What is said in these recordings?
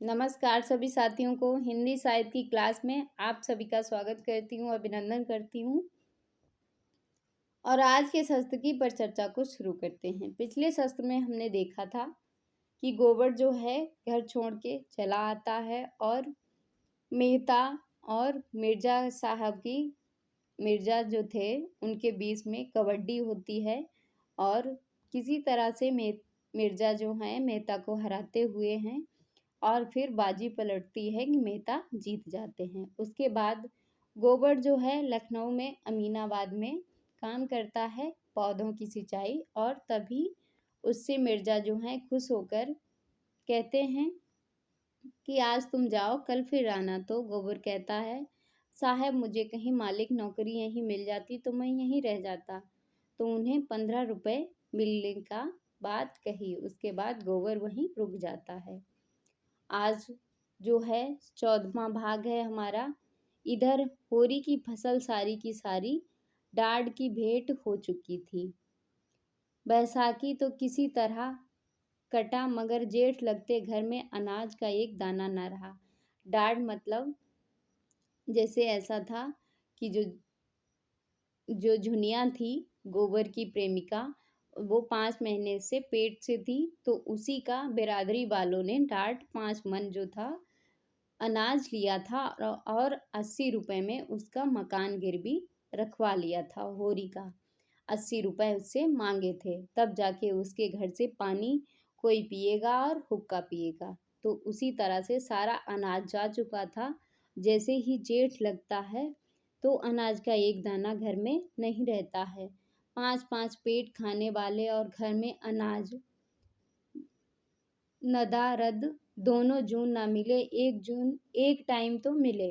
नमस्कार सभी साथियों को हिंदी साहित्य की क्लास में आप सभी का स्वागत करती हूँ, अभिनंदन करती हूँ। और आज के सत्र पर चर्चा को शुरू करते हैं। पिछले सत्र में हमने देखा था कि गोबर जो है घर छोड़ के चला आता है और मेहता और मिर्जा साहब की मिर्जा जो थे उनके बीच में कबड्डी होती है और किसी तरह से मिर्जा जो है मेहता को हराते हुए हैं और फिर बाजी पलटती है कि मेहता जीत जाते हैं। उसके बाद गोबर जो है लखनऊ में अमीनाबाद में काम करता है पौधों की सिंचाई, और तभी उससे मिर्जा जो है खुश होकर कहते हैं कि आज तुम जाओ, कल फिर आना। तो गोबर कहता है, साहब मुझे कहीं मालिक नौकरी यहीं मिल जाती तो मैं यहीं रह जाता। तो उन्हें 15 रुपए मिलने का बात कही। उसके बाद गोबर वहीं रुक जाता है। आज जो है 14वां भाग है हमारा। इधर होरी की फसल सारी की सारी डाढ़ की भेंट हो चुकी थी। बैसाखी तो किसी तरह कटा, मगर जेठ लगते घर में अनाज का एक दाना न रहा। डाढ़ मतलब जैसे ऐसा था कि जो झुनिया थी गोबर की प्रेमिका, वो 5 महीने से पेट से थी, तो उसी का बिरादरी वालों ने डाढ़ 5 मन जो था अनाज लिया था और 80 रुपए में उसका मकान गिरवी रखवा लिया था। होरी का 80 रुपए उससे मांगे थे, तब जाके उसके घर से पानी कोई पिएगा और हुक्का पिएगा। तो उसी तरह से सारा अनाज जा चुका था। जैसे ही जेठ लगता है तो अनाज का एक दाना घर में नहीं रहता है। 5-5 पेट खाने वाले और घर में अनाज नदारद दोनों जून ना मिले, एक टाइम तो मिले।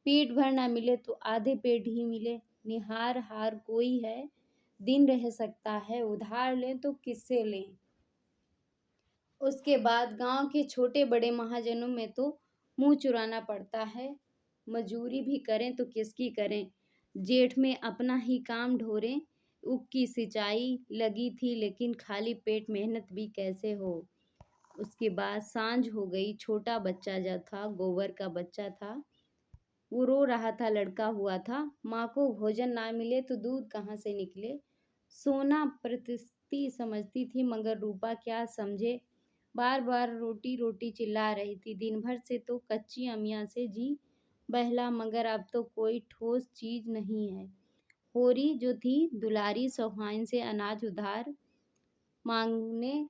पेट भर ना मिले तो आधे पेट ही मिले। निहार हार कोई है, दिन रह सकता है, उधार लें तो किससे लें। उसके बाद गांव के छोटे बड़े महाजनों में तो मुंह चुराना पड़ता है। मजूरी भी करें तो किसकी करें। जेठ में अपना ही काम ढोरें। ऊख की सिंचाई लगी थी, लेकिन खाली पेट मेहनत भी कैसे हो। उसके बाद सांझ हो गई। छोटा बच्चा जो था गोबर का बच्चा था, वो रो रहा था, लड़का हुआ था। माँ को भोजन ना मिले तो दूध कहाँ से निकले। सोना प्रतिष्ठी समझती थी, मगर रूपा क्या समझे। बार बार रोटी रोटी चिल्ला रही थी। दिन भर से तो कच्ची अमिया से जी बहला, मगर अब तो कोई ठोस चीज नहीं है। होरी जो थी दुलारी सौहाइन से अनाज उधार मांगने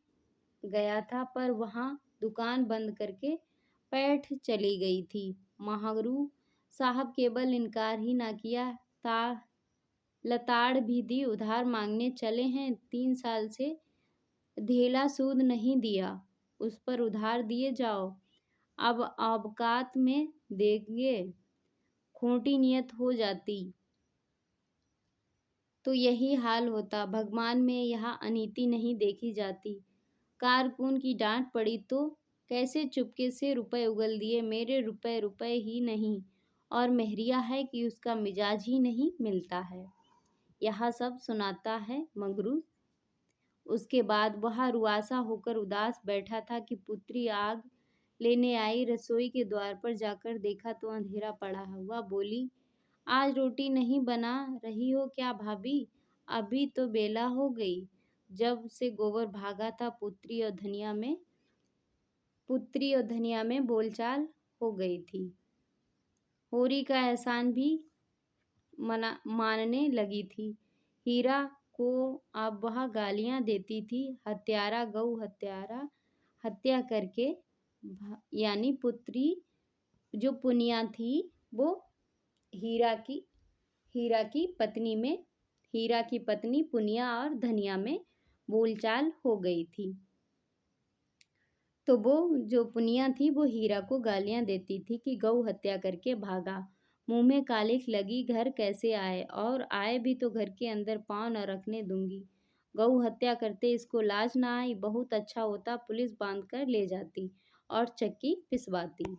गया था, पर वहां दुकान बंद करके पैठ चली गई थी। महागरू साहब केवल इनकार ही ना किया, लताड़ भी दी। उधार मांगने चले हैं, 3 साल से धेला सूद नहीं दिया, उस पर उधार दिए जाओ। अब औकात में देंगे, खोटी नियत हो जाती तो यही हाल होता। भगवान में यहाँ अनीति नहीं देखी जाती। कारकुन की डांट पड़ी तो कैसे चुपके से रुपए उगल दिए। मेरे रुपए रुपए ही नहीं, और मेहरिया है कि उसका मिजाज ही नहीं मिलता है। यह सब सुनाता है मंगरू। उसके बाद वह रुआसा होकर उदास बैठा था कि पुत्री आग लेने आई। रसोई के द्वार पर जाकर देखा तो अंधेरा पड़ा हुआ। बोली, आज रोटी नहीं बना रही हो क्या भाभी? अभी तो बेला हो गई। जब से गोबर भागा था पुत्री और धनिया में बोलचाल हो गई थी। होरी का एहसान भी मानने लगी थी। हीरा को अब वह गालियां देती थी। हत्यारा गौ हत्यारा, हत्या करके। यानी पुत्री जो पुनिया थी वो हीरा की हीरा की पत्नी पुनिया और धनिया में बोलचाल हो गई थी। तो वो जो पुनिया थी वो हीरा को गालियां देती थी कि गौ हत्या करके भागा, मुंह में कालिख लगी, घर कैसे आए, और आए भी तो घर के अंदर पाँव न रखने दूंगी। गौ हत्या करते इसको लाज ना आई। बहुत अच्छा होता पुलिस बांध कर ले जाती और चक्की पिसवाती।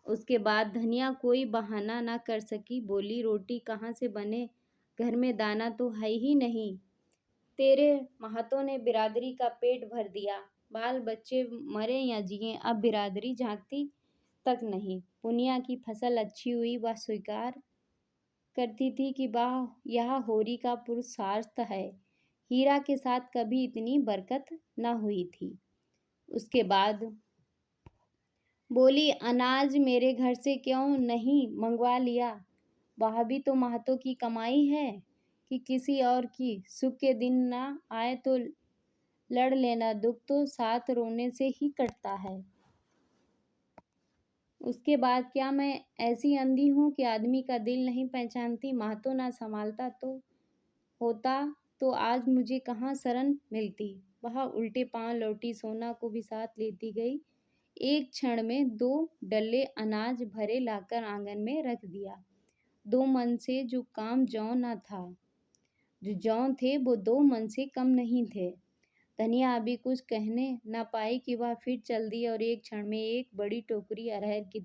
उसके बाद धनिया कोई बहाना ना कर सकी। बोली, रोटी कहाँ से बने, घर में दाना तो है ही नहीं। तेरे महतों ने बिरादरी का पेट भर दिया, बाल बच्चे मरे या जिए, अब बिरादरी झांकती तक नहीं। पुनिया की फसल अच्छी हुई, वह स्वीकार करती थी कि वाह, यह होरी का पुरुषार्थ है। हीरा के साथ कभी इतनी बरकत न हुई थी। उसके बाद बोली, अनाज मेरे घर से क्यों नहीं मंगवा लिया? वह भी तो महतों की कमाई है कि किसी और की। सुख के दिन ना आए तो लड़ लेना, दुख तो साथ रोने से ही कटता है। उसके बाद, क्या मैं ऐसी अंधी हूँ कि आदमी का दिल नहीं पहचानती? महतो ना संभालता तो होता तो आज मुझे कहाँ शरण मिलती। वह उल्टे पांव लौटी, सोना को भी साथ लेती गई। एक क्षण में 2 डल्ले अनाज भरे लाकर आंगन में रख दिया। 2 मन से जो काम जौ न था, जो जौन थे वो 2 मन से कम नहीं थे। धनिया अभी कुछ कहने न पाई कि वह फिर चल दी और एक क्षण में एक बड़ी टोकरी अरहर की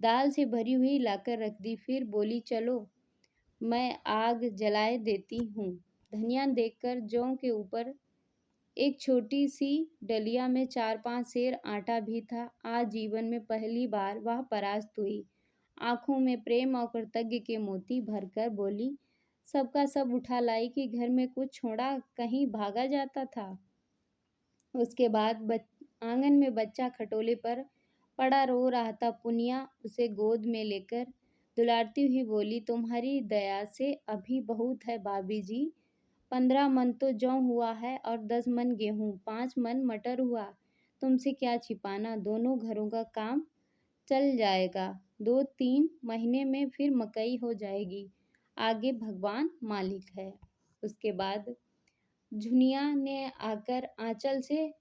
दाल से भरी हुई लाकर रख दी। फिर बोली, चलो मैं आग जलाए देती हूँ। धनिया देखकर जौ के ऊपर एक छोटी सी डलिया में 4-5 सेर आटा भी था। आज जीवन में पहली बार वह परास्त हुई। आंखों में प्रेम और कृतज्ञ के मोती भरकर बोली, सबका सब उठा लाई कि घर में कुछ छोड़ा कहीं भागा जाता था। उसके बाद आंगन में बच्चा खटोले पर पड़ा रो रहा था। पुनिया उसे गोद में लेकर दुलारती हुई बोली, तुम्हारी दया से अभी बहुत है भाभी जी। 15 मन तो जौ हुआ है और 10 मन गेहूं, 5 मन मटर हुआ। तुमसे क्या छिपाना, दोनों घरों का काम चल जाएगा। 2-3 महीने में फिर मकई हो जाएगी। आगे भगवान मालिक है। उसके बाद झुनिया ने आकर आंचल से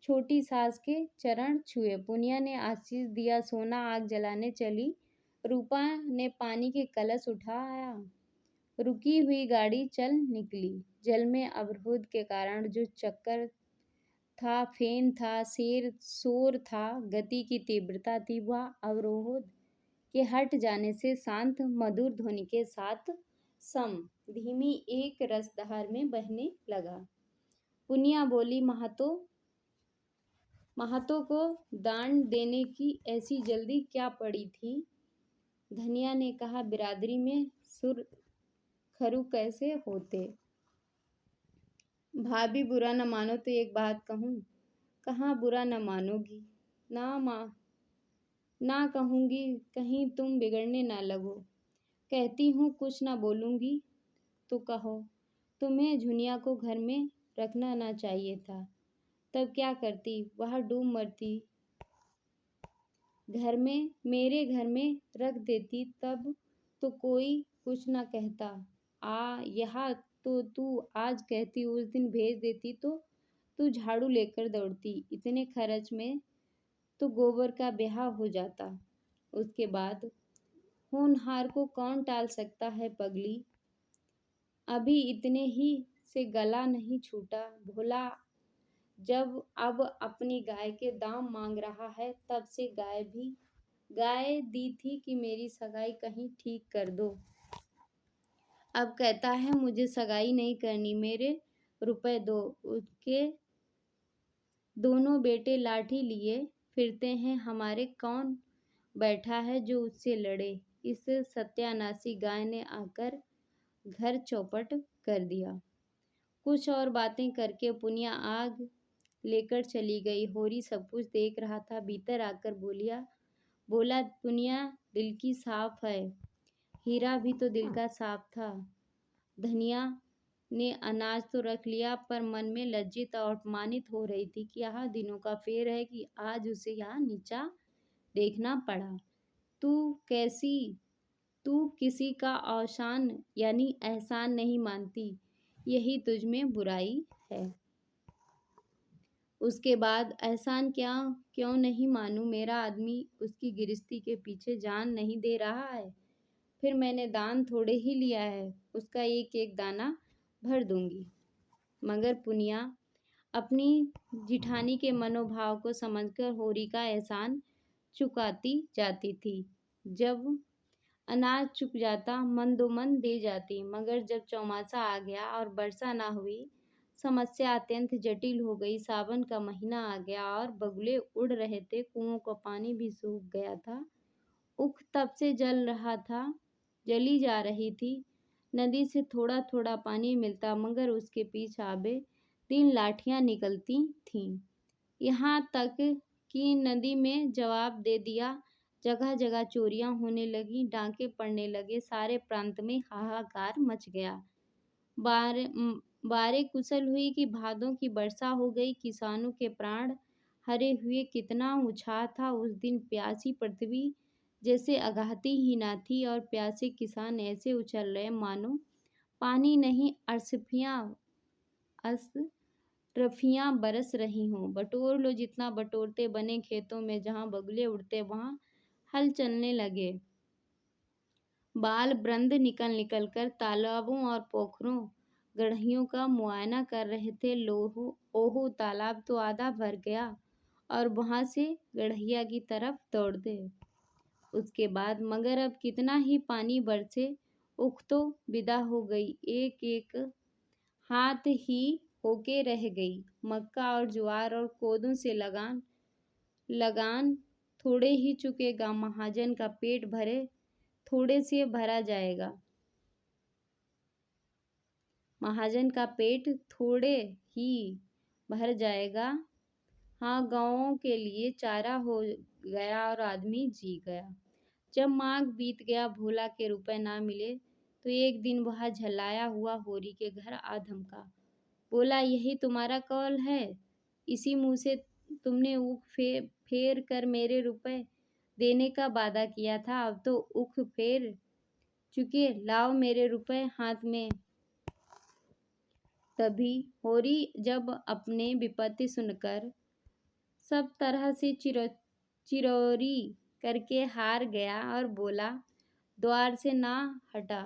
छोटी सास के चरण छुए। पुनिया ने आशीष दिया। सोना आग जलाने चली। रूपा ने पानी के कलश उठाया। रुकी हुई गाड़ी चल निकली। जल में अवरोध के कारण जो चक्कर था, फेन था, शोर था, गति की तीव्रता थी, वह अवरोध के हट जाने से शांत मधुर ध्वनि के साथ सम धीमी एक रसधार में बहने लगा। पुनिया बोली, महतो को दान देने की ऐसी जल्दी क्या पड़ी थी? धनिया ने कहा, बिरादरी में सुर खरू कैसे होते? भाभी बुरा न मानो तो एक बात कहूँ। कहाँ बुरा न मानोगी? ना कहूँगी, कहीं तुम बिगड़ने ना लगो। कहती हूँ कुछ ना बोलूँगी तो कहो। तुम्हें झुनिया को घर में रखना ना चाहिए था। तब क्या करती? वह डूब मरती। घर में, मेरे घर में रख देती, तब तो कोई कुछ ना कहता। यहाँ तो तू आज कहती, उस दिन भेज देती तो तू झाड़ू लेकर दौड़ती। इतने खर्च में तो गोबर का ब्याह हो जाता। उसके बाद होनहार को कौन टाल सकता है पगली? अभी इतने ही से गला नहीं छूटा। भोला जब अब अपनी गाय के दाम मांग रहा है, तब से गाय दी थी कि मेरी सगाई कहीं ठीक कर दो। अब कहता है मुझे सगाई नहीं करनी, मेरे रुपए दो। उसके दोनों बेटे लाठी लिए फिरते हैं। हमारे कौन बैठा है जो उससे लड़े? इस सत्यानाशी गाय ने आकर घर चौपट कर दिया। कुछ और बातें करके पुनिया आग लेकर चली गई। होरी सब कुछ देख रहा था। भीतर आकर बोला, पुनिया दिल की साफ है। हीरा भी तो दिल का साफ था। धनिया ने अनाज तो रख लिया, पर मन में लज्जित और अपमानित हो रही थी कि यह दिनों का फेर है कि आज उसे यहाँ नीचा देखना पड़ा। तू किसी का औसान यानी एहसान नहीं मानती, यही तुझ में बुराई है। उसके बाद, एहसान क्यों नहीं मानूं? मेरा आदमी उसकी गिरस्ती के पीछे जान नहीं दे रहा है। फिर मैंने दान थोड़े ही लिया है, उसका एक एक दाना भर दूंगी। मगर पुनिया अपनी जिठानी के मनोभाव को समझकर होरी का एहसान चुकाती जाती थी। जब अनाज चुक जाता, मन दो मन दे जाती। मगर जब चौमासा आ गया और वर्षा ना हुई, समस्या अत्यंत जटिल हो गई। सावन का महीना आ गया और बगुले उड़ रहे थे। कुओं का पानी भी सूख गया था। ऊख तब से जली जा रही थी। नदी से थोड़ा थोड़ा पानी मिलता, मगर उसके पीछे आबे 3 लाठियां निकलती थीं। यहाँ तक कि नदी में जवाब दे दिया। जगह जगह चोरियां होने लगी, डांके पड़ने लगे। सारे प्रांत में हाहाकार मच गया। बारे कुशल हुई कि भादों की वर्षा हो गई। किसानों के प्राण हरे हुए कितना उत्साह था उस दिन। प्यासी पृथ्वी जैसे अगाती ही ना थी और प्यासे किसान ऐसे उछल रहे मानो पानी नहीं अरफियां बरस रही हों। बटोर लो जितना बटोरते, बने खेतों में जहां बगुले उड़ते वहां हल चलने लगे। बाल वृंद निकल निकल कर तालाबों और पोखरों गढ़ियों का मुआयना कर रहे थे। ओहो, तालाब तो आधा भर गया और वहां से गढ़िया की तरफ दौड़ दे। उसके बाद मगर अब कितना ही पानी बरसे, उख तो विदा हो गई, एक एक हाथ ही होके रह गई। मक्का और ज्वार और कोदों से लगान थोड़े ही चुकेगा। महाजन का पेट भरे थोड़े से भरा जाएगा। महाजन का पेट थोड़े ही भर जाएगा। हाँ, गांवों के लिए चारा हो गया और आदमी जी गया। जब माघ बीत गया, भोला के रुपए ना मिले तो एक दिन वह झल्लाया हुआ होरी के घर आ धमका। बोला, यही तुम्हारा कौल है? इसी मुंह से तुमने ऊख फेर कर मेरे रुपए देने का वादा किया था। अब तो ऊख फेर चुके, लाओ मेरे रुपए हाथ में। तभी होरी जब अपने विपत्ति सुनकर सब तरह से चिरौरी करके हार गया और बोला, द्वार से ना हटा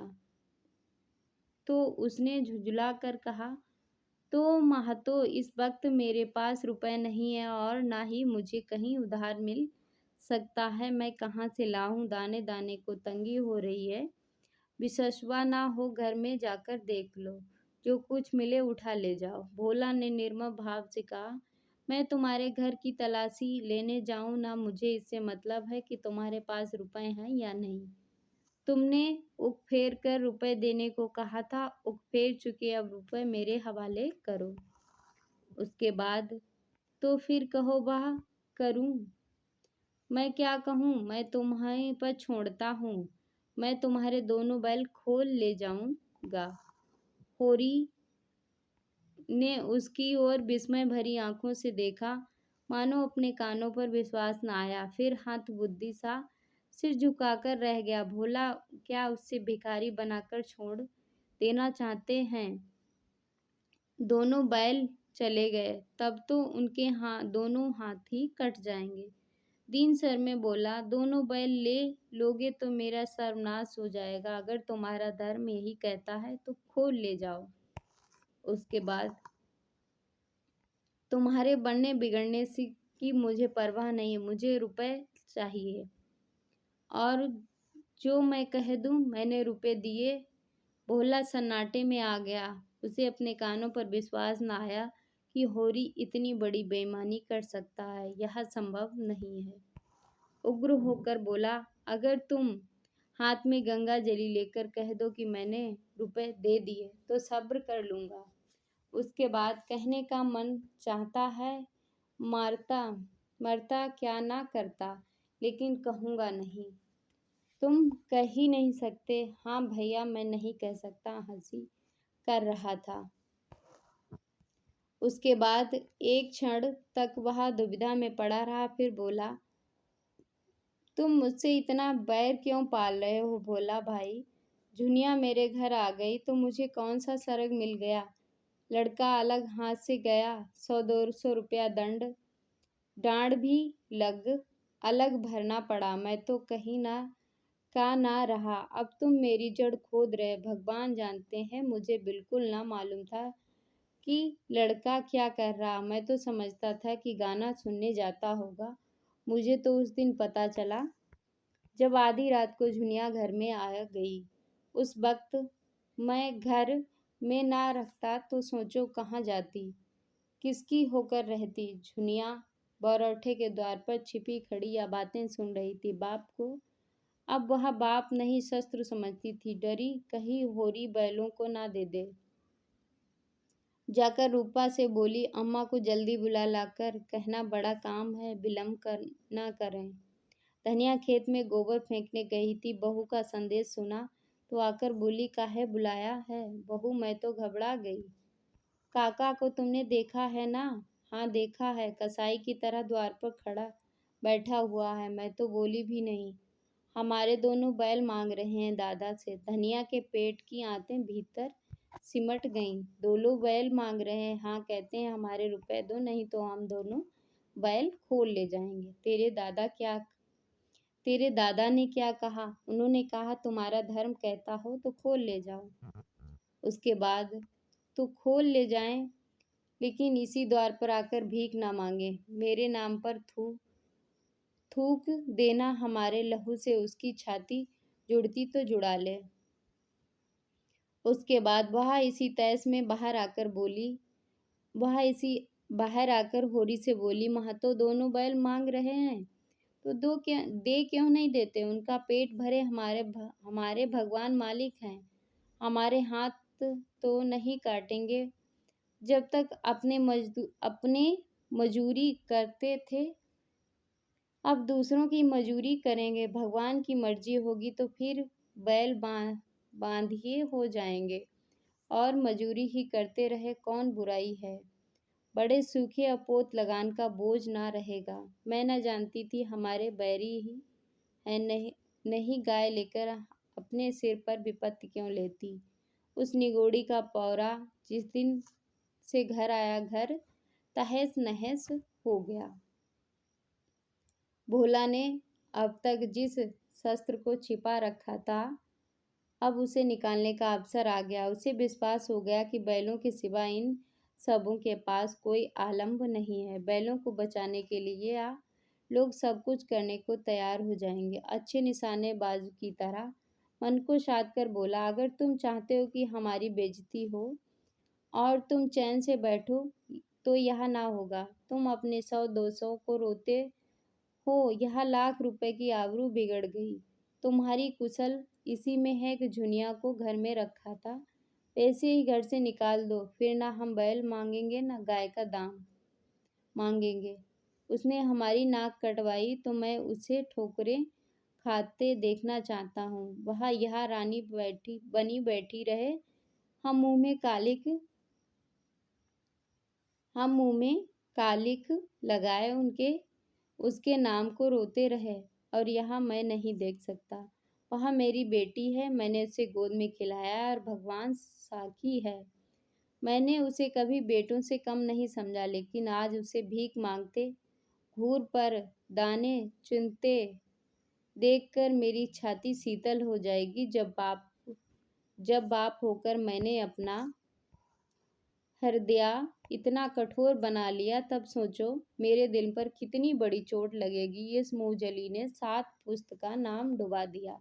तो उसने झुंझला कर कहा, तो महतो, इस वक्त मेरे पास रुपए नहीं है और ना ही मुझे कहीं उधार मिल सकता है। मैं कहाँ से लाऊं? दाने दाने को तंगी हो रही है। विश्वास ना हो घर में जाकर देख लो, जो कुछ मिले उठा ले जाओ। भोला ने निर्मम भाव से कहा, मैं तुम्हारे घर की तलाशी लेने जाऊं ना? मुझे इससे मतलब है कि तुम्हारे पास रुपए हैं या नहीं। तुमने उख फेर कर रुपए देने को कहा था। उख फेर चुके, अब रुपए मेरे हवाले करो। उसके बाद तो फिर कहो वह करूं। मैं क्या कहूं? मैं तुम्हें पर छोड़ता हूं। मैं तुम्हारे दोनों बैल खोल ले जाऊंगा। होरी ने उसकी ओर विस्मय भरी आंखों से देखा, मानो अपने कानों पर विश्वास न आया। फिर हत बुद्धि सा सिर झुकाकर रह गया। भोला क्या उससे भिखारी बनाकर छोड़ देना चाहते हैं? दोनों बैल चले गए, तब तो उनके दोनों हाथ ही कट जाएंगे। दीन सर में बोला, दोनों बैल ले लोगे तो मेरा सर्वनाश हो जाएगा। अगर तुम्हारा धर्म यही कहता है तो खोल ले जाओ। उसके बाद तुम्हारे बनने बिगड़ने से की मुझे परवाह नहीं, मुझे रुपए चाहिए और जो मैं कह दूं। मैंने रुपए दिए। भोला सन्नाटे में आ गया। उसे अपने कानों पर विश्वास न आया कि होरी इतनी बड़ी बेईमानी कर सकता है। यह संभव नहीं है। उग्र होकर बोला, अगर तुम हाथ में गंगा जली लेकर कह दो कि मैंने रुपए दे दिए तो सब्र कर लूंगा। उसके बाद कहने का मन चाहता है, मरता क्या ना करता, लेकिन कहूँगा नहीं। तुम कह ही नहीं सकते? हाँ भैया, मैं नहीं कह सकता। हंसी कर रहा था। उसके बाद एक क्षण तक वह दुविधा में पड़ा रहा, फिर बोला, तुम मुझसे इतना बैर क्यों पाल रहे हो भोला भाई? झुनिया मेरे घर आ गई तो मुझे कौन सा सरग मिल गया? लड़का अलग हाथ से गया, 100-200 रुपया डांड भी अलग भरना पड़ा। मैं तो कहीं ना रहा। अब तुम मेरी जड़ खोद रहे। भगवान जानते हैं, मुझे बिल्कुल ना मालूम था कि लड़का क्या कर रहा। मैं तो समझता था कि गाना सुनने जाता होगा। मुझे तो उस दिन पता चला जब आधी रात को झुनिया घर में आ गई। उस वक्त मैं घर में ना रखता तो सोचो कहाँ जाती, किसकी होकर रहती। झुनिया बरौठे के द्वार पर छिपी खड़ी या बातें सुन रही थी। बाप को अब वह बाप नहीं शस्त्र समझती थी। डरी कहीं होरी बैलों को ना दे दे। जाकर रूपा से बोली, अम्मा को जल्दी बुला लाकर कहना बड़ा काम है, विलम्ब ना करें। धनिया खेत में गोबर फेंकने गई थी, बहू का संदेश सुना तो आकर बोली, काहे बुलाया है? बहू, मैं तो घबरा गई। काका को तुमने देखा है ना? हाँ देखा है, कसाई की तरह द्वार पर खड़ा बैठा हुआ है। मैं तो बोली भी नहीं। हमारे दोनों बैल मांग रहे हैं दादा से। धनिया के पेट की आंतें भीतर सिमट गईं। दोनों बैल मांग रहे हैं। हाँ कहते हैं हमारे रुपए दो, नहीं तो हम दोनों बैल खोल ले जाएंगे। तेरे दादा ने क्या कहा? उन्होंने कहा तुम्हारा धर्म कहता हो तो खोल ले जाओ, उसके बाद तो खोल ले जाएं, लेकिन इसी द्वार पर आकर भीख ना मांगे। मेरे नाम पर थूक देना, हमारे लहू से उसकी छाती जुड़ती तो जुड़ा ले। उसके बाद वह इसी बाहर आकर होरी से बोली, महतो दोनों बैल मांग रहे हैं तो दे क्यों नहीं देते? उनका पेट भरे, हमारे भगवान मालिक हैं। हमारे हाथ तो नहीं काटेंगे। जब तक अपने मजूरी करते थे, अब दूसरों की मजूरी करेंगे। भगवान की मर्जी होगी तो फिर बैल बांधिए हो जाएंगे और मजूरी ही करते रहे, कौन बुराई है। बड़े सूखे अपोत लगान का बोझ ना रहेगा। मैं न जानती थी हमारे बैरी ही है, नहीं गाय लेकर अपने सिर पर विपत्ति क्यों लेती। उस निगोड़ी का पौरा जिस दिन से घर आया, घर तहस नहस हो गया। भोला ने अब तक जिस शस्त्र को छिपा रखा था, अब उसे निकालने का अवसर आ गया। उसे विश्वास हो गया कि बैलों के सिवा इन सबों के पास कोई आलंब नहीं है। बैलों को बचाने के लिए लोग सब कुछ करने को तैयार हो जाएंगे। अच्छे निशाने बाजू की तरह मन को साध कर बोला, अगर तुम चाहते हो कि हमारी बेइज्जती हो और तुम चैन से बैठो तो यह ना होगा। तुम अपने 100-200 को रोते हो, यह लाख रुपए की आबरू बिगड़ गई। तुम्हारी कुशल इसी में है कि झुनिया को घर में रखा था। पैसे ही घर से निकाल दो, फिर ना हम बैल मांगेंगे ना गाय का दाम मांगेंगे। उसने हमारी नाक कटवाई तो मैं उसे ठोकरें खाते देखना चाहता हूँ। वह यहाँ रानी बनी बैठी रहे, हम मुंह में कालिक लगाए उसके नाम को रोते रहे, और यहाँ मैं नहीं देख सकता। वह मेरी बेटी है, मैंने उसे गोद में खिलाया और भगवान साखी है, मैंने उसे कभी बेटों से कम नहीं समझा। लेकिन आज उसे भीख मांगते, घूर पर दाने चुनते देखकर मेरी छाती शीतल हो जाएगी। जब बाप होकर मैंने अपना हृदय इतना कठोर बना लिया, तब सोचो मेरे दिल पर कितनी बड़ी चोट लगेगी। इस मुंहजली ने 7 पुस्त का नाम डुबा दिया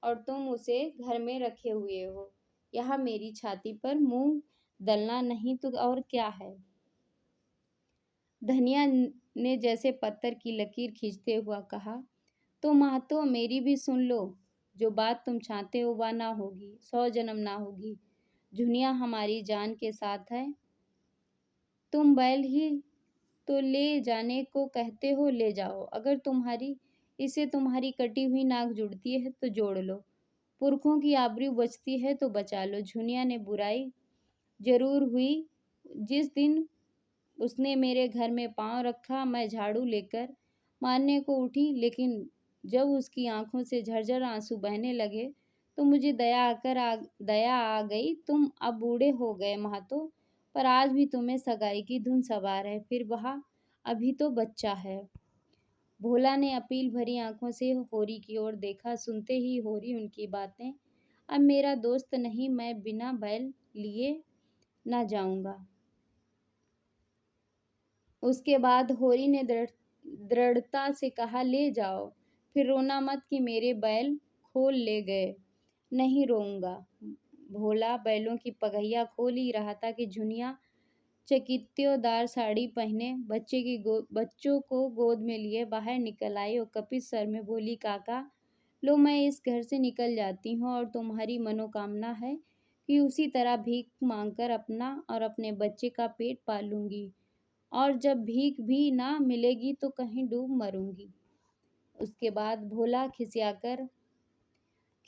और तुम उसे घर में रखे हुए हो। यह मेरी छाती पर मुंह दलना नहीं तो और क्या है। धनिया ने जैसे पत्थर की लकीर खींचते हुआ कहा, तो महतो मेरी भी सुन लो। जो बात तुम चाहते हो वह ना होगी, 100 जन्म ना होगी। झुनिया हमारी जान के साथ है। तुम बैल ही तो ले जाने को कहते हो, ले जाओ। अगर इससे तुम्हारी कटी हुई नाक जुड़ती है तो जोड़ लो, पुरखों की आबरू बचती है तो बचा लो। झुनिया ने बुराई जरूर हुई। जिस दिन उसने मेरे घर में पांव रखा, मैं झाड़ू लेकर मारने को उठी, लेकिन जब उसकी आंखों से झरझर आंसू बहने लगे तो मुझे दया आ गई। तुम अब बूढ़े हो गए महतो, पर आज भी तुम्हें सगाई की धुन सवार है, फिर वह अभी तो बच्चा है। भोला ने अपील भरी आंखों से होरी की ओर देखा। सुनते ही होरी उनकी बातें, अब मेरा दोस्त नहीं, मैं बिना बैल लिए ना जाऊंगा। उसके बाद होरी ने दृढ़ता से कहा, ले जाओ, फिर रोना मत कि मेरे बैल खोल ले गए। नहीं रोऊंगा, भोला बैलों की पगहिया खोल ही रहा था कि झुनिया चकित्योदार साड़ी पहने बच्चों को गोद में लिए बाहर निकल आई और कपित स्वर में बोली, काका लो, मैं इस घर से निकल जाती हूँ और तुम्हारी मनोकामना है कि उसी तरह भीख मांगकर अपना और अपने बच्चे का पेट पालूंगी, और जब भीख भी ना मिलेगी तो कहीं डूब मरूंगी। उसके बाद भोला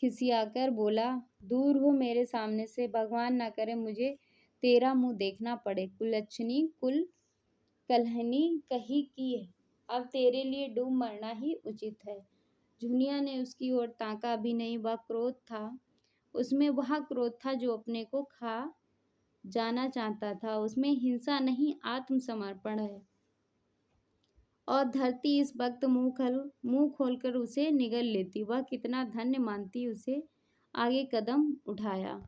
खिसियाकर बोला, दूर हो मेरे सामने से, भगवान ना करे मुझे तेरा मुंह देखना पड़े। कुलच्छनी कुल कलहनी कही की है, अब तेरे लिए डूब मरना ही उचित है। झुनिया ने उसकी ओर ताका भी नहीं। वह क्रोध था जो अपने को खा जाना चाहता था। उसमें हिंसा नहीं, आत्मसमर्पण है। और धरती इस वक्त मुंह खोलकर उसे निगल लेती। वह कितना धन्य मानती उसे आगे कदम उठाया।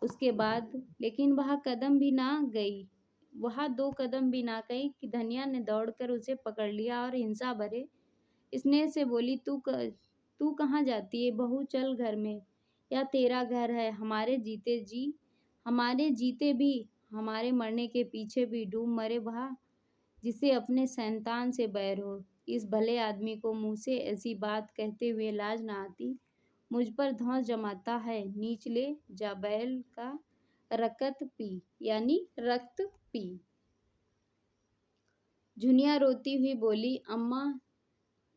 उसके बाद लेकिन वह कदम भी ना गई। वह 2 कदम भी ना गई कि धनिया ने दौड़कर उसे पकड़ लिया और हिंसा भरे स्नेह से बोली, तू कहाँ जाती है बहू? चल घर में, या तेरा घर है। हमारे जीते भी, हमारे मरने के पीछे भी डूब मरे वह जिसे अपने संतान से बैर हो। इस भले आदमी को मुंह से ऐसी बात कहते हुए लाज न आती। मुझ पर धौंस जमाता है। नीच ले जा, बैल का रकत पी, यानी रक्त पी। झुनिया रोती हुई बोली, अम्मा,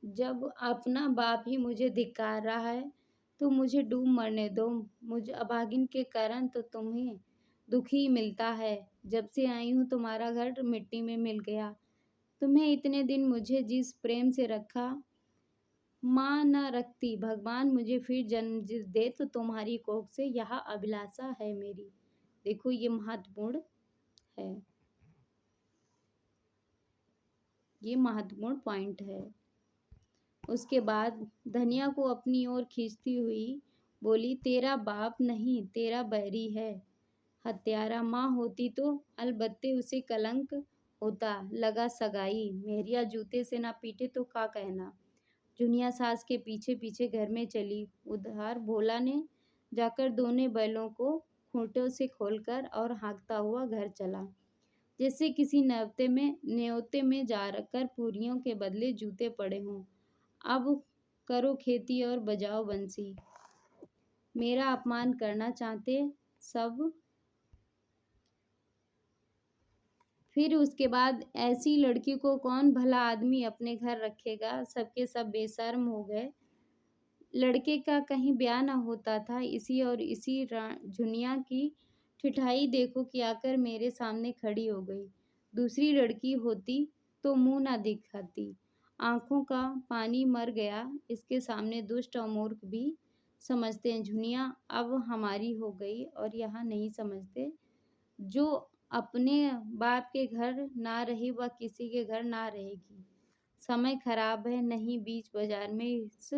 जब अपना बाप ही मुझे धिक्कार रहा है तो मुझे डूब मरने दो। मुझ अभागिन के कारण तो तुम्हें दुख ही मिलता है। जब से आई हूँ तुम्हारा घर मिट्टी में मिल गया। तुम्हें इतने दिन मुझे जिस प्रेम से रखा, माँ न रखती। भगवान मुझे फिर जन्म दे तो तुम्हारी कोख से, यह अभिलाषा है मेरी। देखो, ये महत्वपूर्ण है, ये महत्वपूर्ण पॉइंट है। उसके बाद धनिया को अपनी ओर खींचती हुई बोली, तेरा बाप नहीं, तेरा बैरी है, हत्यारा। माँ होती तो अलबत्ते उसे कलंक होता। लगा सगाई, मेरिया जूते से ना पीटे तो का कहना। जुनिया सास के पीछे पीछे घर में चली। उधर भोला ने जाकर दोनों बैलों को खूंटों से खोलकर और हाँकता हुआ घर चला, जैसे किसी न्योते में जाकर पूरियों के बदले जूते पड़े हों। अब करो खेती और बजाओ बंसी। मेरा अपमान करना चाहते सब। फिर उसके बाद ऐसी लड़की को कौन भला आदमी अपने घर रखेगा? सबके सब बेशर्म हो गए। लड़के का कहीं ब्याह न होता था। इसी झुनिया की ठिठाई देखो कि आकर मेरे सामने खड़ी हो गई। दूसरी लड़की होती तो मुंह ना दिखाती। आंखों का पानी मर गया इसके सामने। दुष्ट और मूर्ख भी समझते हैं झुनिया अब हमारी हो गई, और यहाँ नहीं समझते। जो अपने बाप के घर ना रही वह किसी के घर ना रहेगी। समय खराब है। नहीं, बीच बाजार में इस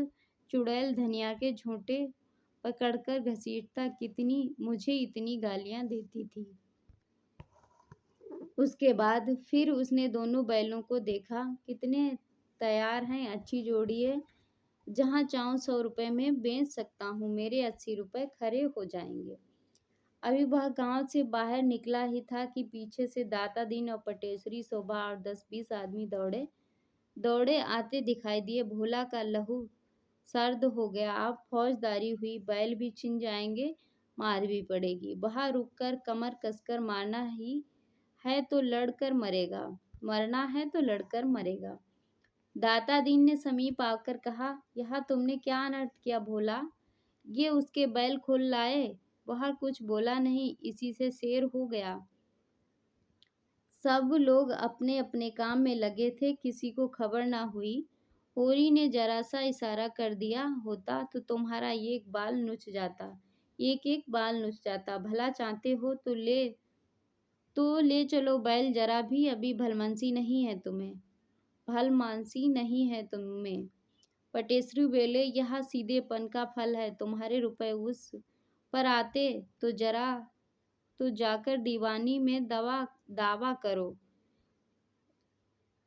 चुड़ैल धनिया के झूठे पकड़कर घसीटता। मुझे इतनी गालियां देती थी। उसके बाद फिर उसने दोनों बैलों को देखा। कितने तैयार हैं, अच्छी जोड़ी है। जहाँ चाहूँ 100 रुपए में बेच सकता हूँ। मेरे 80 रुपए खरे हो जाएंगे। अभी वह गांव से बाहर निकला ही था कि पीछे से दाता दीन और पटेश्वरी शोभा और 10-20 आदमी दौड़े आते दिखाई दिए। भोला का लहू सर्द हो गया। अब फौजदारी हुई, बैल भी छिन जाएंगे, मार भी पड़ेगी। वहां रुककर कमर कसकर मारना ही है तो लड़कर मरेगा, मरना है तो लड़कर मरेगा। दाता दीन ने समीप आकर कहा, यह तुमने क्या अनर्थ किया भोला? ये उसके बैल खोल लाए। वह कुछ बोला नहीं, इसी से शेर हो गया। सब लोग अपने अपने काम में लगे थे, किसी को खबर ना हुई। होरी ने जरा सा इशारा कर दिया होता तो तुम्हारा एक बाल नुच जाता, एक बाल नुच जाता। भला चाहते हो तो ले चलो बैल। जरा भी अभी भलमानसी नहीं है तुम्हें। पटेश्वरी बोले, यह सीधेपन का फल है। तुम्हारे रुपए उस पर आते तो जाकर दीवानी में दावा करो,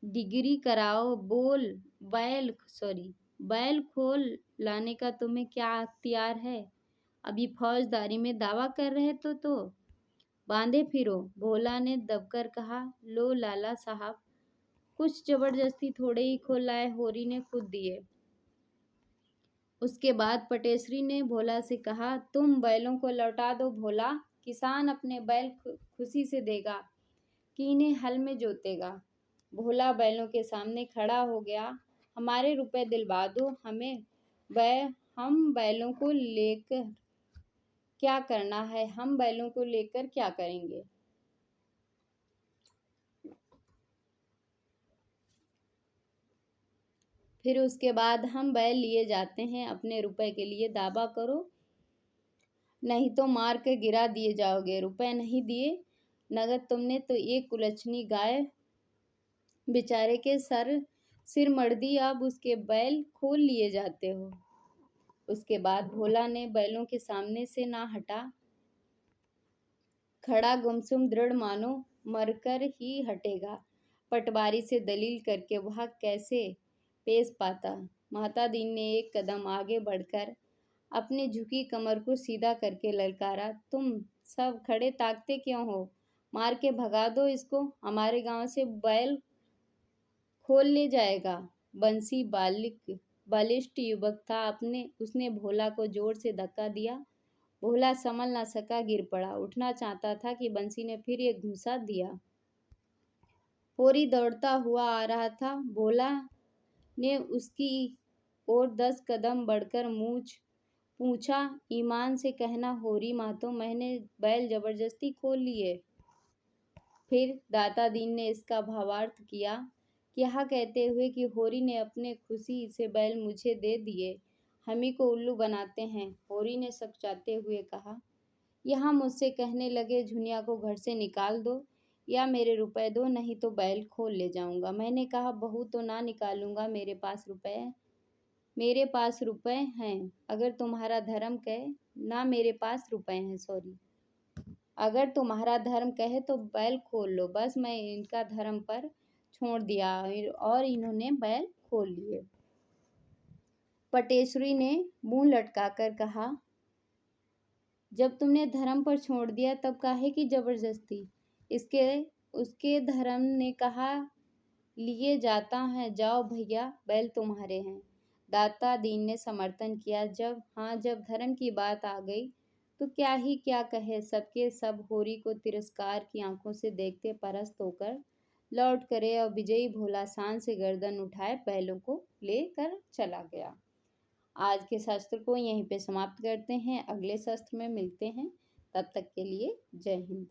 डिग्री कराओ। बैल खोल लाने का तुम्हें क्या अख्तियार है? अभी फौजदारी में दावा कर रहे तो बांधे फिरो। भोला ने दबकर कहा, लो लाला साहब, कुछ जबरदस्ती थोड़े ही खोल लाए, होरी ने खुद दिए। उसके बाद पटेश्वरी ने भोला से कहा, तुम बैलों को लौटा दो भोला, किसान अपने बैल खुशी से देगा कि इन्हें हल में जोतेगा। भोला बैलों के सामने खड़ा हो गया। हमारे रुपए दिलवा दो हमें, हम बैलों को लेकर क्या करना है, हम बैलों को लेकर क्या करेंगे। फिर उसके बाद हम बैल लिए जाते हैं, अपने रुपए के लिए दावा करो, नहीं तो मार कर गिरा दिए जाओगे। रुपए नहीं दिए नगद तुमने तो एक कुलच्छनी गाय बेचारे के सिर मर दी, अब उसके बैल खोल लिए जाते हो। उसके बाद भोला ने बैलों के सामने से ना हटा, खड़ा गुमसुम दृढ़ मानो मरकर ही हटेगा। पटवारी से दलील करके वह कैसे पेश पाता। माता दीन ने एक कदम आगे बढ़कर अपनी झुकी कमर को सीधा करके ललकारा, तुम सब खड़े ताकते क्यों हो, मार के भगा दो इसको, हमारे गांव से बैल खोल ले जाएगा। बंसी बालिष्ठ युवक था, उसने भोला को जोर से धक्का दिया। भोला संभल ना सका, गिर पड़ा। उठना चाहता था कि बंसी ने फिर एक घूंसा दिया। होरी दौड़ता हुआ आ रहा था। भोला ने उसकी ओर 10 कदम बढ़कर पूछा, ईमान से कहना होरी मातो, मैंने बैल जबरदस्ती खोल लिए। फिर दाता दीन ने इसका भावार्थ किया, यह कहते हुए कि होरी ने अपने खुशी से बैल मुझे दे दिए, हम ही को उल्लू बनाते हैं। होरी ने सकचाते हुए कहा, यहाँ मुझसे कहने लगे झुनिया को घर से निकाल दो या मेरे रुपए दो, नहीं तो बैल खोल ले जाऊंगा। मैंने कहा, बहू तो ना निकालूंगा, मेरे पास रुपए हैं। अगर तुम्हारा धर्म कहे ना, मेरे पास रुपए हैं, सॉरी, अगर तुम्हारा धर्म कहे तो बैल खोल लो। बस मैं इनका धर्म पर छोड़ दिया और इन्होंने बैल खोल लिए। पटेश्वरी ने मुंह लटकाकर कहा, जब तुमने धर्म पर छोड़ दिया तब काहे की जबरदस्ती। उसके धर्म ने कहा, लिए जाता है, जाओ भैया, बैल तुम्हारे हैं। दाता दीन ने समर्थन किया, जब धर्म की बात आ गई तो क्या ही क्या कहे। सबके सब होरी को तिरस्कार की आंखों से देखते परास्त होकर लौट करे और विजयी भोला शान से गर्दन उठाए बैलों को लेकर चला गया। आज के शास्त्र को यहीं पे समाप्त करते हैं, अगले शास्त्र में मिलते हैं, तब तक के लिए जय हिंद।